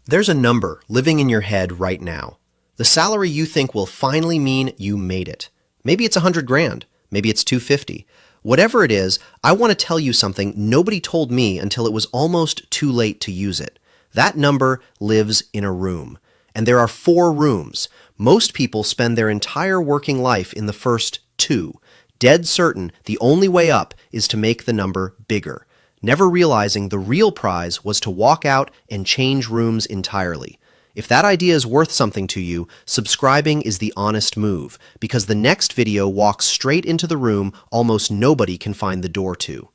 There's a number living in your head right now. The salary you think will finally mean you made it. Maybe it's 100 grand. Maybe it's 250. Whatever it is, I want to tell you something nobody told me until it was almost too late to use it. That number lives in a room. And there are 4 rooms. Most people spend their entire working life in the first 2. Dead certain the only way up is to make the number bigger, never realizing the real prize was to walk out and change rooms entirely. If that idea is worth something to you, subscribing is the honest move, because the next video walks straight into the room almost nobody can find the door to.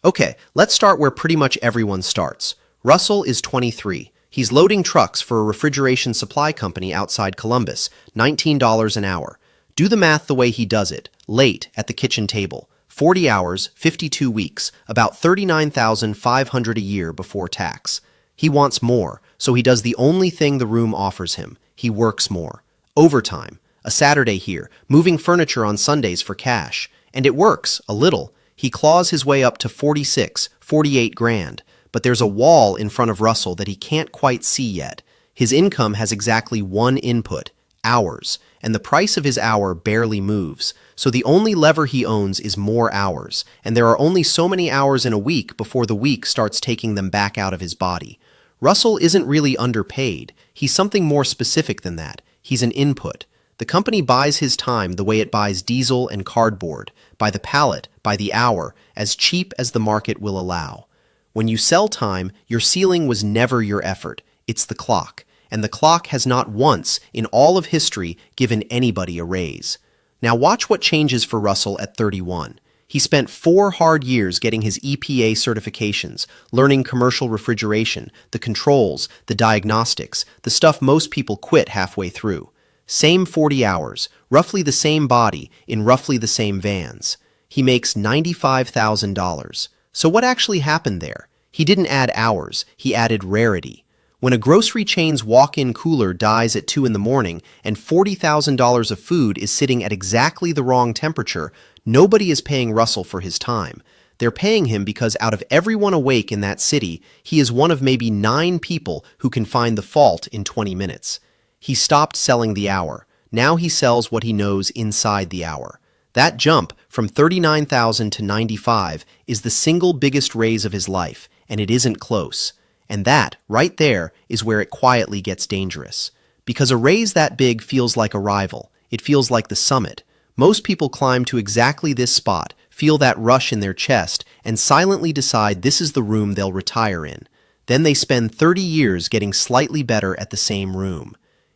Okay, let's start where pretty much everyone starts. Russell is 23. He's loading trucks for a refrigeration supply company outside Columbus, $19 an hour. Do the math the way he does it, late at the kitchen table. 40 hours, 52 weeks, about $39,500 a year before tax. He wants more, so he does the only thing the room offers him. He works more. Overtime. A Saturday here, moving furniture on Sundays for cash. And it works, a little. He claws his way up to 46, 48 grand. But there's a wall in front of Russell that he can't quite see yet. His income has exactly one input, hours, and the price of his hour barely moves. So the only lever he owns is more hours, and there are only so many hours in a week before the week starts taking them back out of his body. Russell isn't really underpaid. He's something more specific than that. He's an input. The company buys his time the way it buys diesel and cardboard, by the pallet, by the hour, as cheap as the market will allow. When you sell time, your ceiling was never your effort. It's the clock. And the clock has not once, in all of history, given anybody a raise. Now watch what changes for Russell at 31. He spent 4 hard years getting his EPA certifications, learning commercial refrigeration, the controls, the diagnostics, the stuff most people quit halfway through. Same 40 hours, roughly the same body, in roughly the same vans. He makes $95,000. So what actually happened there? He didn't add hours, he added rarity. When a grocery chain's walk-in cooler dies at 2 in the morning and $40,000 of food is sitting at exactly the wrong temperature, nobody is paying Russell for his time. They're paying him because out of everyone awake in that city, he is one of maybe 9 people who can find the fault in 20 minutes. He stopped selling the hour. Now he sells what he knows inside the hour. That jump from $39,000 to $95,000 is the single biggest raise of his life, and it isn't close. And that, right there, is where it quietly gets dangerous. Because a raise that big feels like a rival. It feels like the summit. Most people climb to exactly this spot, feel that rush in their chest, and silently decide this is the room they'll retire in. Then they spend 30 years getting slightly better at the same room.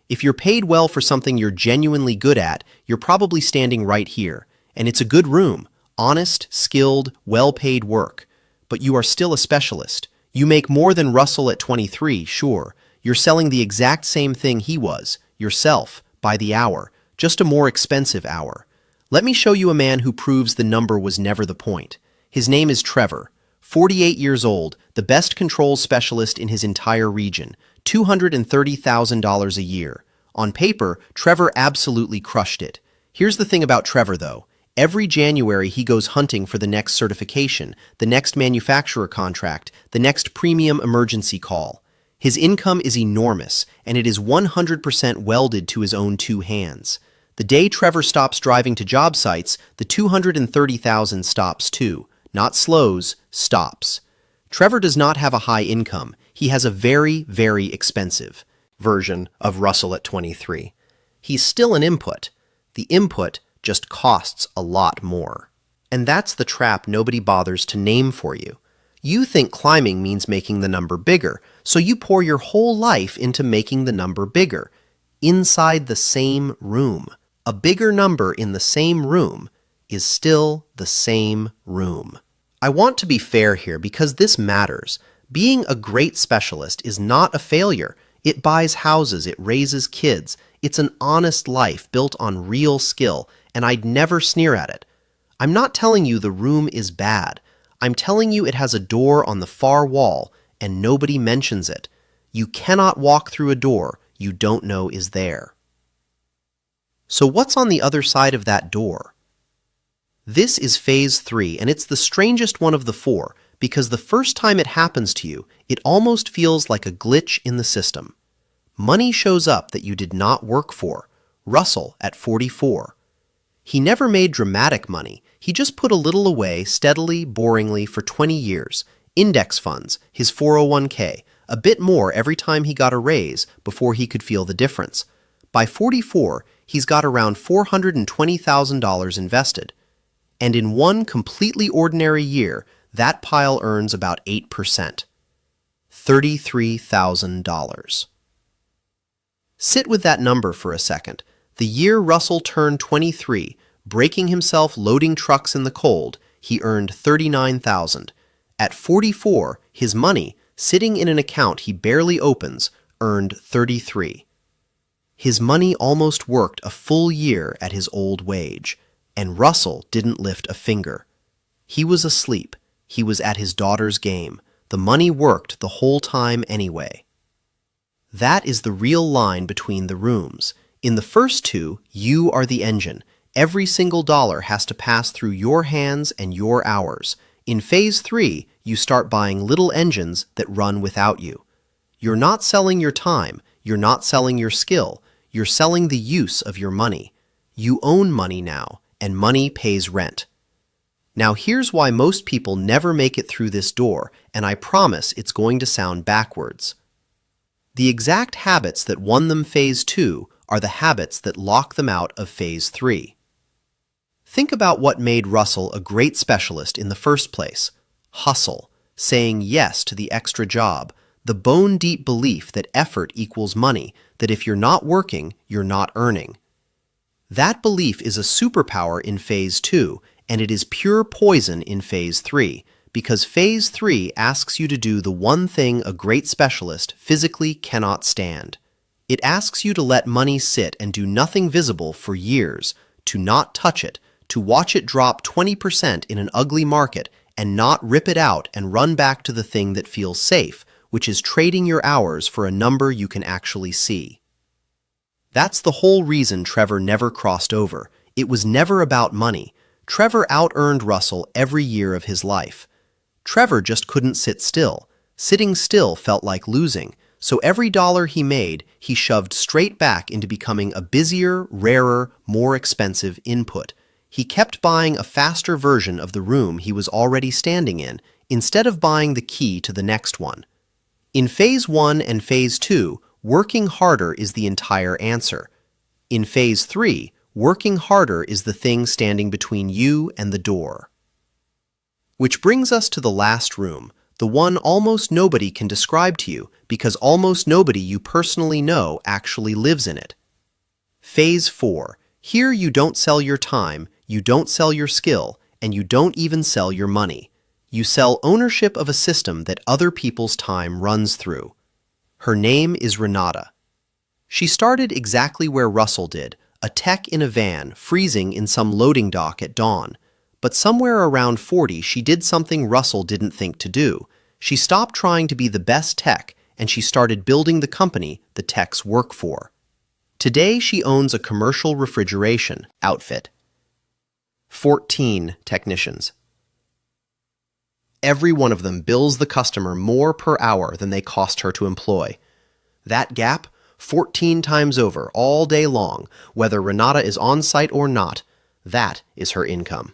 If you're paid well for something you're genuinely good at, you're probably standing right here. And it's a good room. Honest, skilled, well-paid work. But you are still a specialist. You make more than Russell at 23, sure. You're selling the exact same thing he was, yourself, by the hour, just a more expensive hour. Let me show you a man who proves the number was never the point. His name is Trevor, 48 years old, the best controls specialist in his entire region, $230,000 a year. On paper, Trevor absolutely crushed it. Here's the thing about Trevor, though. Every January, he goes hunting for the next certification, the next manufacturer contract, the next premium emergency call. His income is enormous, and it is 100% welded to his own 2 hands. The day Trevor stops driving to job sites, the $230,000 stops too. Not slows, stops. Trevor does not have a high income. He has a very, very expensive version of Russell at 23. He's still an input. The input just costs a lot more. And that's the trap nobody bothers to name for you. You think climbing means making the number bigger, so you pour your whole life into making the number bigger. Inside the same room. A bigger number in the same room is still the same room. I want to be fair here because this matters. Being a great specialist is not a failure. It buys houses, it raises kids. It's an honest life built on real skill, and I'd never sneer at it. I'm not telling you the room is bad. I'm telling you it has a door on the far wall, and nobody mentions it. You cannot walk through a door you don't know is there. So what's on the other side of that door? This is phase 3, and it's the strangest one of the 4, because the first time it happens to you, It almost feels like a glitch in the system. Money shows up that you did not work for. Russell at 44. He never made dramatic money. He just put a little away steadily, boringly for 20 years. Index funds, his 401k, a bit more every time he got a raise before he could feel the difference. By 44, he's got around $420,000 invested. And in one completely ordinary year, that pile earns about 8%. $33,000. Sit with that number for a second. The year Russell turned 23, breaking himself loading trucks in the cold, he earned $39,000. At 44, his money, sitting in an account he barely opens, earned $33,000. His money almost worked a full year at his old wage, and Russell didn't lift a finger. He was asleep. He was at his daughter's game. The money worked the whole time anyway. That is the real line between the rooms. In the first two, you are the engine. Every single dollar has to pass through your hands and your hours. In phase 3, you start buying little engines that run without you. You're not selling your time. You're not selling your skill. You're selling the use of your money. You own money now, and money pays rent. Now here's why most people never make it through this door, and I promise it's going to sound backwards. The exact habits that won them phase 2 are the habits that lock them out of phase 3. Think about what made Russell a great specialist in the first place. Hustle, saying yes to the extra job, the bone-deep belief that effort equals money, that if you're not working, you're not earning. That belief is a superpower in phase 2, and it is pure poison in phase 3, because phase 3 asks you to do the one thing a great specialist physically cannot stand. It asks you to let money sit and do nothing visible for years, to not touch it, to watch it drop 20% in an ugly market and not rip it out and run back to the thing that feels safe, which is trading your hours for a number you can actually see. That's the whole reason Trevor never crossed over. It was never about money. Trevor out-earned Russell every year of his life. Trevor just couldn't sit still. Sitting still felt like losing, so every dollar he made, he shoved straight back into becoming a busier, rarer, more expensive input. He kept buying a faster version of the room he was already standing in, instead of buying the key to the next one. In phase 1 and phase 2, working harder is the entire answer. In phase 3, working harder is the thing standing between you and the door. Which brings us to the last room, the one almost nobody can describe to you because almost nobody you personally know actually lives in it. Phase 4. Here you don't sell your time, you don't sell your skill, and you don't even sell your money. You sell ownership of a system that other people's time runs through. Her name is Renata. She started exactly where Russell did, a tech in a van, freezing in some loading dock at dawn. But somewhere around 40, she did something Russell didn't think to do. She stopped trying to be the best tech, and she started building the company the techs work for. Today, she owns a commercial refrigeration outfit. 14 technicians. Every one of them bills the customer more per hour than they cost her to employ. That gap, 14 times over, all day long, whether Renata is on site or not, that is her income.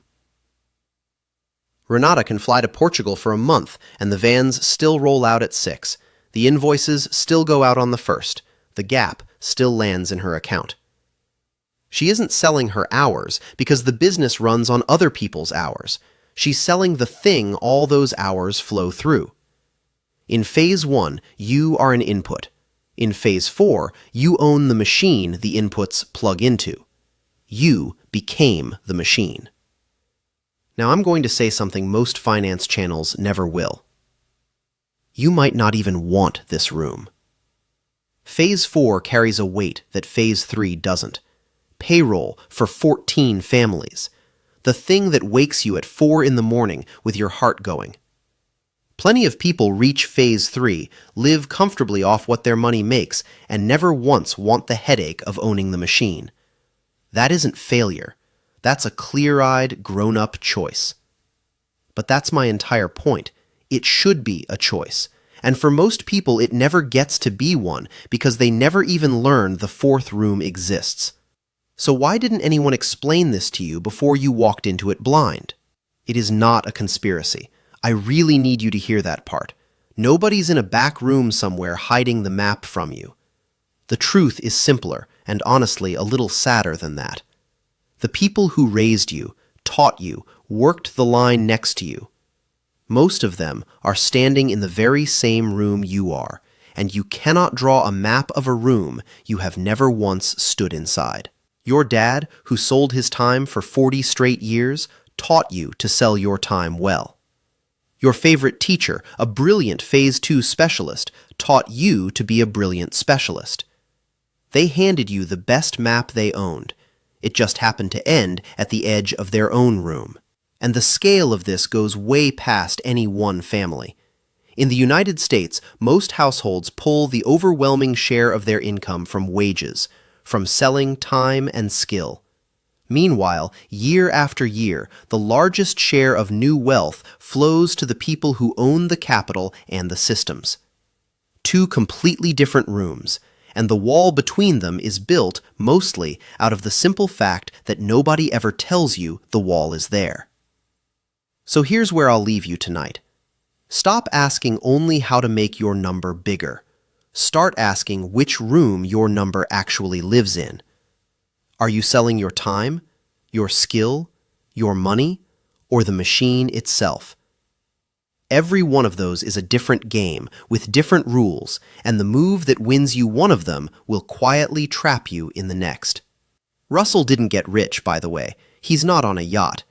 Renata can fly to Portugal for a month, and the vans still roll out at 6. The invoices still go out on the 1st. The gap still lands in her account. She isn't selling her hours because the business runs on other people's hours. She's selling the thing all those hours flow through. In phase 1, you are an input. In phase 4, you own the machine the inputs plug into. You became the machine. Now I'm going to say something most finance channels never will. You might not even want this room. Phase 4 carries a weight that phase 3 doesn't. Payroll for 14 families. The thing that wakes you at 4 in the morning with your heart going. Plenty of people reach phase 3, live comfortably off what their money makes, and never once want the headache of owning the machine. That isn't failure. That's a clear-eyed, grown-up choice. But that's my entire point. It should be a choice. And for most people, it never gets to be one because they never even learn the fourth room exists. So why didn't anyone explain this to you before you walked into it blind? It is not a conspiracy. I really need you to hear that part. Nobody's in a back room somewhere hiding the map from you. The truth is simpler and honestly a little sadder than that. The people who raised you, taught you, worked the line next to you, most of them are standing in the very same room you are, and you cannot draw a map of a room you have never once stood inside. Your dad, who sold his time for 40 straight years, taught you to sell your time well. Your favorite teacher, a brilliant Phase 2 specialist, taught you to be a brilliant specialist. They handed you the best map they owned. It just happened to end at the edge of their own room. And the scale of this goes way past any one family. In the United States, most households pull the overwhelming share of their income from wages, from selling time and skill. Meanwhile, year after year, the largest share of new wealth flows to the people who own the capital and the systems. Two completely different rooms, and the wall between them is built mostly out of the simple fact that nobody ever tells you the wall is there. So here's where I'll leave you tonight. Stop asking only how to make your number bigger. Start asking which room your number actually lives in. Are you selling your time, your skill, your money, or the machine itself? Every one of those is a different game with different rules, and the move that wins you one of them will quietly trap you in the next. Russell didn't get rich, by the way. He's not on a yacht.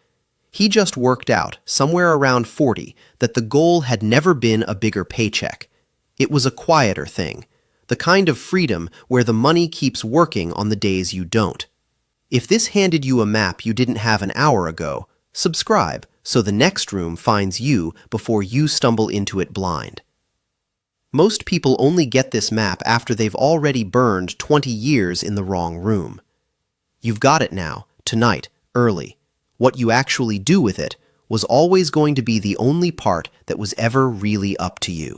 He just worked out, somewhere around 40, that the goal had never been a bigger paycheck. It was a quieter thing, the kind of freedom where the money keeps working on the days you don't. If this handed you a map you didn't have an hour ago, subscribe so the next room finds you before you stumble into it blind. Most people only get this map after they've already burned 20 years in the wrong room. You've got it now, tonight, early. What you actually do with it was always going to be the only part that was ever really up to you.